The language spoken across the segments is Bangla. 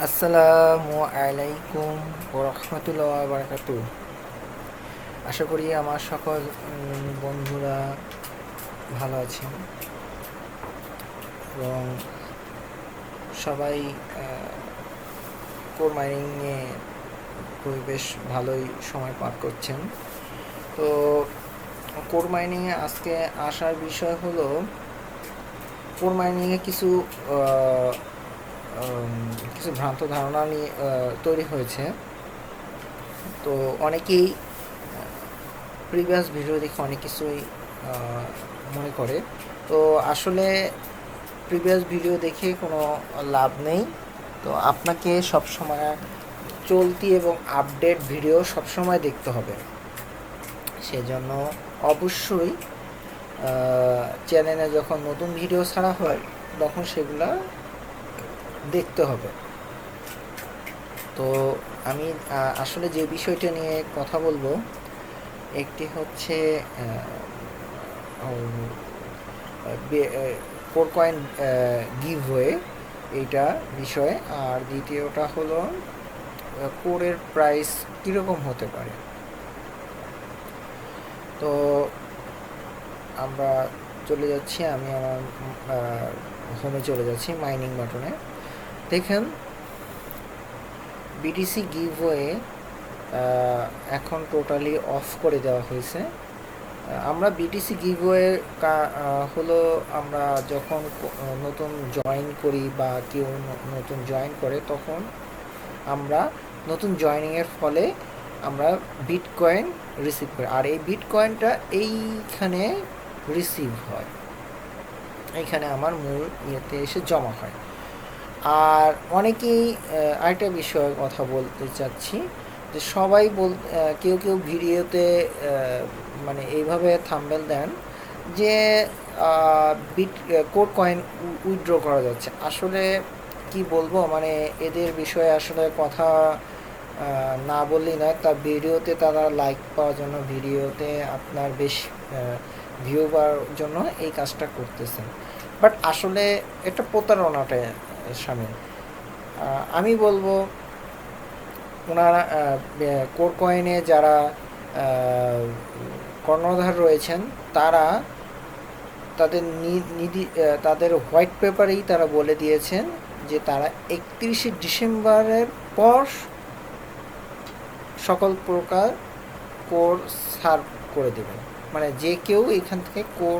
আসসালামু আলাইকুম ওরহমতুল্লাহ বারাকাতু। আশা করি আমার সকল বন্ধুরা ভালো আছেন এবং সবাই কোর মাইনিং নিয়ে খুবই বেশ ভালোই সময় পার করছেন। তো কোর মাইনিংয়ে আজকে আসার বিষয় হলো কোর মাইনিংয়ে কিছু ভ্রান্ত ধারণা নিয়ে তৈরি হয়েছে। তো অনেকেই প্রিভিয়াস ভিডিও দেখে অনেক কিছুই মনে করে, তো আসলে প্রিভিয়াস ভিডিও দেখে কোনো লাভ নেই। তো আপনাকে সবসময় চলতি এবং আপডেট ভিডিও সবসময় দেখতে হবে। সেজন্য অবশ্যই চ্যানেলে যখন নতুন ভিডিও ছাড়া হয় তখন সেগুলা দেখতে হবে। তো আমি আসলে যে বিষয়টা নিয়ে কথা বলবো একটি হচ্ছে কোর কয়েন গিভওয়ে, এইটা বিষয়। আর দ্বিতীয়টা হলো কোরের প্রাইস কীরকম হতে পারে। তো আমরা চলে যাচ্ছি, আমি আমার হোমে চলে যাচ্ছি, মাইনিং বাটনে। দেখেন বিটিসি গিভওয়ে এখন টোটালি অফ করে দেওয়া হয়েছে। আমরা বিটিসি গিভওয়ে হলো আমরা যখন নতুন জয়েন করি বা কেউ নতুন জয়েন করে তখন আমরা নতুন জয়েনিংয়ের ফলে আমরা বিটকয়েন রিসিভ করি, আর এই বিটকয়েনটা এইখানে রিসিভ হয়, এইখানে আমার মূল ইয়েতে এসে জমা হয়। আর অনেকেই আরেকটা বিষয়ে কথা বলতে চাচ্ছি যে সবাই কেউ কেউ ভিডিওতে মানে এইভাবে থাম্বনেল দেন যে কোর কয়েন উইথড্র করা যাচ্ছে। আসলে কি বলবো, মানে এদের বিষয়ে আসলে কথা না বললেই নয়। তা ভিডিওতে তারা লাইক পাওয়ার জন্য, ভিডিওতে আপনার বেশ ভিউ পাওয়ার জন্য এই কাজটা করতেছেন, বাট আসলে এটা প্রতারণাটা সামিল। আমি বলবো ওনারা কোর কয়েনে যারা কর্ণধার রয়েছেন তারা তাদের হোয়াইট পেপারেই তারা বলে দিয়েছেন যে তারা 31শে ডিসেম্বরের পর সকল প্রকার কোর সার্ভ করে দেবেন, মানে যে কেউ এখান থেকে কোর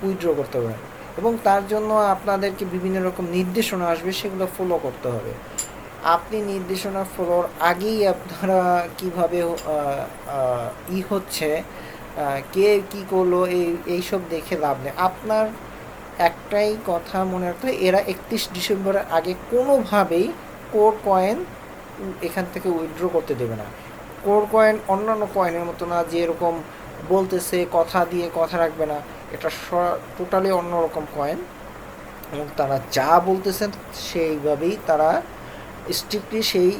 উইথড্র করতে পারেন। এবং তার জন্য আপনাদেরকে বিভিন্ন রকম নির্দেশনা আসবে, সেগুলো ফলো করতে হবে। আপনি নির্দেশনা ফলোর আগেই আপনারা কীভাবে হচ্ছে কে কী করলো এইসব দেখে লাভ নেই। আপনার একটাই কথা মনে রাখতে হবে, এরা 31 ডিসেম্বরের আগে কোনোভাবেই কোর কয়েন এখান থেকে উইথড্র করতে দেবে না। কোর কয়েন অন্যান্য কয়েনের মতো না, যে এরকম বলতেছে কথা দিয়ে কথা রাখবে না। এটা টোটালি অন্যরকম কয়েন এবং তারা যা বলতেছেন সেইভাবেই তারা স্ট্রিক্টলি সেই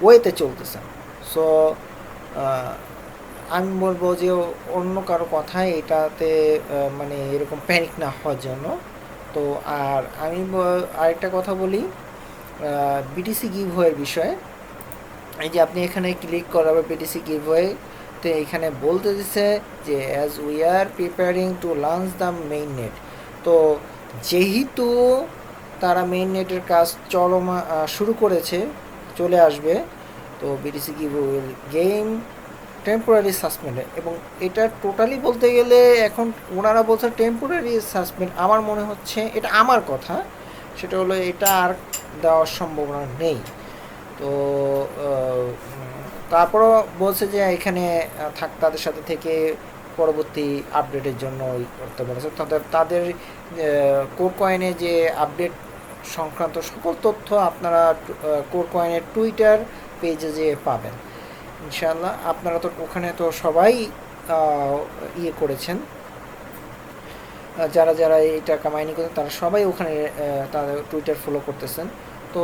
ওয়েতে চলতেছেন। সো আমি বলবো যে অন্য কারো কথায় এটাতে মানে এরকম প্যানিক না হওয়ার জন্য। তো আর আমি আরেকটা কথা বলি বিটিসি গিভওয়ের বিষয়ে। এই যে আপনি এখানে ক্লিক করাবে বিটিসি গিভওয়ে, তো এখানে বলতে দিচ্ছে যে as we are preparing to launch the main net. তো যেহেতু তারা মেইন নেটের কাজ শুরু করেছে, চলে আসবে, তো BTC giveaway game temporary suspended. এবং এটা টোটালি বলতে গেলে এখন ওনারা বলছে টেম্পোরারি সাসপেন্ড। আমার মনে হচ্ছে, এটা আমার কথা, সেটা হলো এটা আর দেওয়ার সম্ভাবনা নেই। তো তারপরও বলছে যে এখানে তাদের সাথে থেকে পরবর্তী আপডেটের জন্য করতে বলেছে। তাদের কোর কয়েনে যে আপডেট সংক্রান্ত সকল তথ্য আপনারা কোর কয়েনের টুইটার পেজে যে পাবেন ইনশাআল্লাহ। আপনারা তো ওখানে তো সবাই করেছেন, যারা যারা এই টাকা মাইনিং করেন তারা সবাই ওখানে তাদের টুইটার ফলো করতেছেন। তো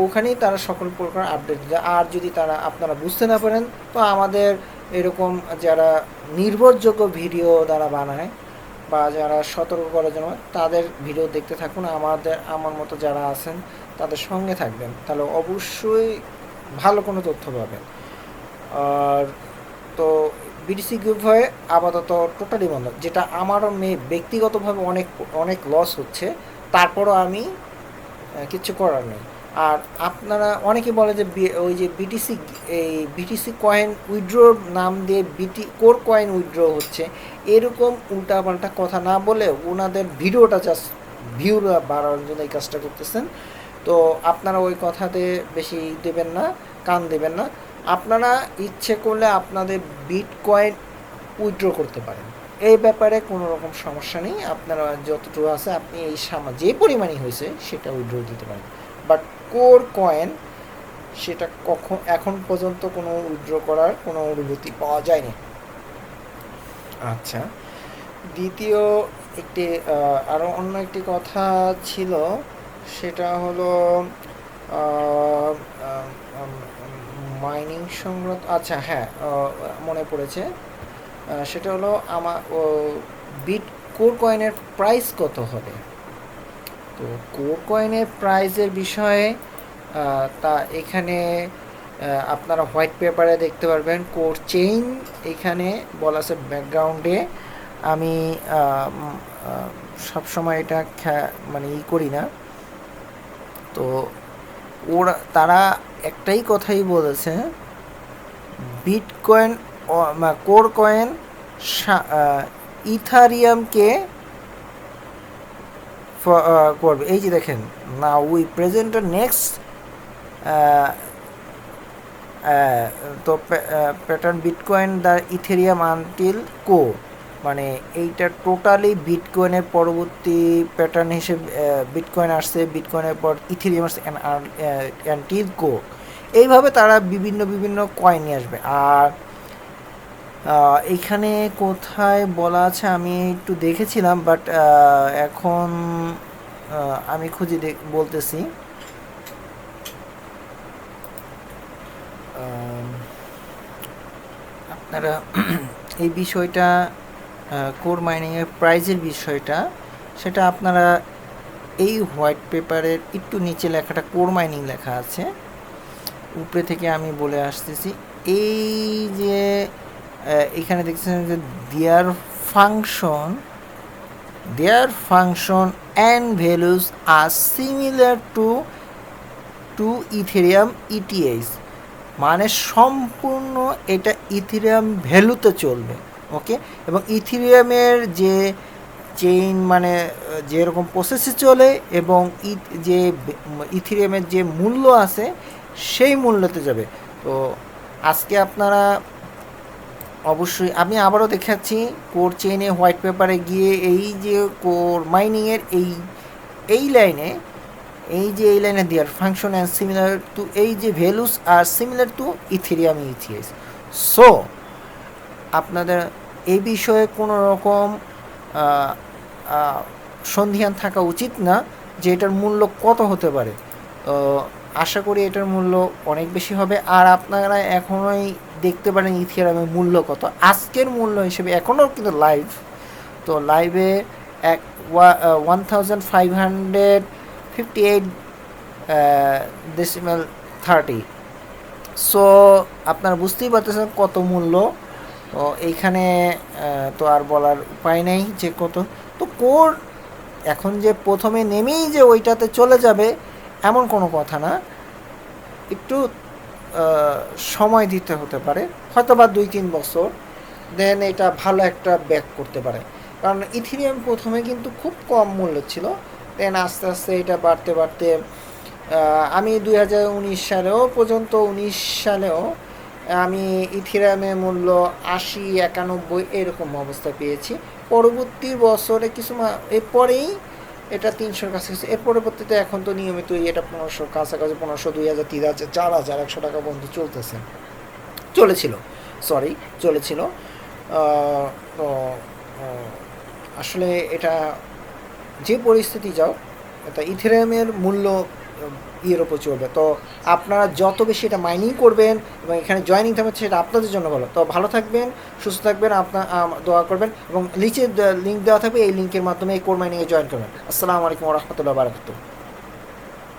ওখানেই তারা সকল প্রকার আপডেট দেয়। আর যদি আপনারা বুঝতে না পারেন, তো আমাদের এরকম যারা নির্ভরযোগ্য ভিডিও দ্বারা বানায় বা যারা সতর্ক করার জন্য তাদের ভিডিও দেখতে থাকুন, আমার মতো যারা আছেন তাদের সঙ্গে থাকবেন, তাহলে অবশ্যই ভালো কোনো তথ্য পাবেন। আর তো বিটিসি গ্রুপ হয়ে আপাতত টোটালি বন্ধ, যেটা আমারও ব্যক্তিগতভাবে অনেক অনেক লস হচ্ছে, তারপরও আমি কিচ্ছু করার নেই। আর আপনারা অনেকে বলে যে ওই যে বিটিসি, এই বিটিসি কয়েন উইথড্রোর নাম দিয়ে কোর কয়েন উইথড্র হচ্ছে, এরকম উল্টাপাল্টা কথা না বলে ওনাদের ভিডিওটা জাস্ট ভিউ বাড়ানোর জন্য এই কাজটা করতেছেন। তো আপনারা ওই কথাতে বেশি দেবেন না, কান দেবেন না। আপনারা ইচ্ছে করলে আপনাদের বিটকয়েন উইথড্র করতে পারেন, এই ব্যাপারে কোনো রকম সমস্যা নেই। আপনারা যতটুকু আছে আপনি এই যে পরিমাণই হয়েছে সেটা উইথড্র দিতে পারেন, বাট কোর কয়েন সেটা এখন পর্যন্ত কোনো উইথড্র করার কোনো অনুভূতি পাওয়া যায়নি। আচ্ছা, দ্বিতীয় একটি আরও অন্য একটি কথা ছিল, সেটা হলো মাইনিং সংক্রান্ত। আচ্ছা হ্যাঁ, মনে পড়েছে, সেটা হলো আমার কোর কয়েনের প্রাইস কত হবে। তো কোর কয়েনের প্রাইসের বিষয়ে তা এখানে আপনারা হোয়াইট পেপারে দেখতে পারবেন। কোর চেইন এখানে বলা আছে ব্যাকগ্রাউন্ডে, আমি সবসময় এটা মানে করি না। তো তারা একটাই কথাই বলেছে, বিটকয়েন কোর কয়েন ইথারিয়ামকে করবে। এই যে দেখেন, না উই প্রেজেন্ট নেক্সট তো pattern bitcoin the ethereum until কো, মানে এইটা টোটালি বিটকয়েনের পরবর্তী প্যাটার্ন হিসেবে বিটকয়েন আসছে, বিটকয়েনের পর ইথেরিয়াম আসছে অ্যান্টিল কো, এইভাবে তারা বিভিন্ন কয়েন নিয়ে আসবে। আর এইখানে কোথায় বলা আছে আমি একটু দেখেছিলাম, বাট এখন আমি খুঁজে বলতেছি। আপনারা এই বিষয়টা কোর মাইনিংয়ের প্রাইজের বিষয়টা, সেটা আপনারা এই হোয়াইট পেপারের একটু নিচে লেখাটা কোর মাইনিং লেখা আছে, উপরে থেকে আমি বলে আসতেছি। এই যে এখানে দেখছেন যে their function and values are similar to ethereum ইটিএস, মানে সম্পূর্ণ এটা ইথেরিয়াম ভ্যালুতে চলবে। ওকে, এবং ইথেরিয়ামের যে চেইন মানে যেরকম প্রসেসে চলে এবং যে ইথেরিয়ামের যে মূল্য আছে সেই মূল্যতে যাবে। তো আজকে আপনারা অবশ্যই, আমি আবারও দেখাচ্ছি, কোর চেইনে হোয়াইট পেপারে গিয়ে এই যে কোর মাইনিংয়ের এই লাইনে, এই লাইনে their function and similar to, এই যে values are similar to ethereum ইথিএস। সো আপনাদের এই বিষয়ে কোনো রকম সন্ধিহান থাকা উচিত না যে এটার মূল্য কত হতে পারে। আশা করি এটার মূল্য অনেক বেশি হবে। আর আপনারা এখনোই দেখতে পারেন ইথেরিয়ামের মূল্য কত, আজকের মূল্য হিসেবে এখনও কিন্তু লাইভ, তো লাইভে 1558.30। সো আপনারা বুঝতেই পারতেছেন কত মূল্য। তো এইখানে তো আর বলার উপায় নেই যে কত। তো কোর এখন যে প্রথমে নেমেই যে ওইটাতে চলে যাবে এমন কোনো কথা না, একটু সময় দিতে হতে পারে, হয়তো বা 2-3 বছর, দেন এটা ভালো একটা ব্যাক করতে পারে। কারণ ইথেরিয়াম প্রথমে কিন্তু খুব কম মূল্য ছিল, দেন আস্তে আস্তে এটা বাড়তে বাড়তে আমি 2019 সালেও পর্যন্ত 19 সালেও আমি ইথেরিয়ামের মূল্য 80-91 এরকম অবস্থা পেয়েছি। পরবর্তী বছরে কিছু এরপরেই এটা 300-র কাছাকাছি, এর পরবর্তীতে এখন তো নিয়মিতই এটা 1500 কাছাকাছি, 1500, 2000, 3000, 4000, 100 টাকা পর্যন্ত চলেছিল। তো আসলে এটা যে পরিস্থিতি যাও, এটা ইথেরিয়ামের মূল্য ইয়ের ওপর চলবে। তো আপনারা যত বেশি এটা মাইনিং করবেন এবং এখানে জয়েনিং থাকবে সেটা আপনাদের জন্য ভালো। তো ভালো থাকবেন, সুস্থ থাকবেন, আপনার দোয়া করবেন এবং নিচে লিঙ্ক দেওয়া থাকবে, এই লিঙ্কের মাধ্যমে এই কোর মাইনিংয়ে জয়েন করবেন। আসসালামু আলাইকুম ওয়া রাহমাতুল্লাহি ওয়া বারাকাতুহু।